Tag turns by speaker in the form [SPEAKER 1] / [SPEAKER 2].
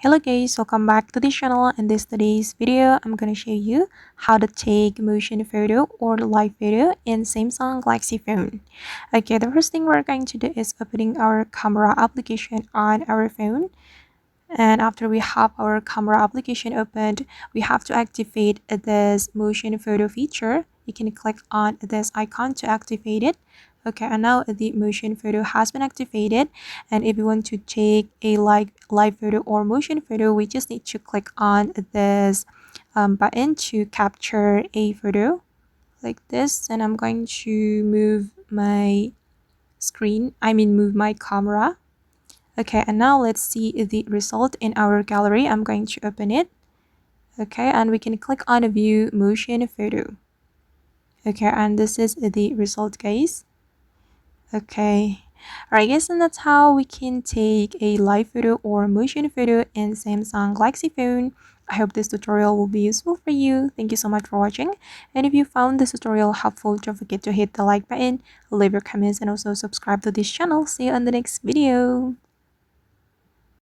[SPEAKER 1] Hello guys, welcome back to the channel. In today's video, I'm gonna show you how to take motion photo or live video in Samsung Galaxy phone. Okay, the first thing we're going to do is opening our camera application on our phone. And after we have our camera application opened, we have to activate this motion photo feature. You can click on this icon to activate it. Okay, and now the motion photo has been activated. And if you want to take a live photo or motion photo, we just need to click on this button to capture a photo like this. And I'm going to move my move my camera. Okay, and now let's see the result in our gallery. I'm going to open it. Okay, and we can click on view motion photo. Okay, and this is the result, guys. Okay, alright guys, and that's how we can take a live photo or motion photo in Samsung Galaxy phone. I hope this tutorial will be useful for you. Thank you so much for watching, and if you found this tutorial helpful, don't forget to hit the like button, leave your comments, and also subscribe to this channel. See you on the next video.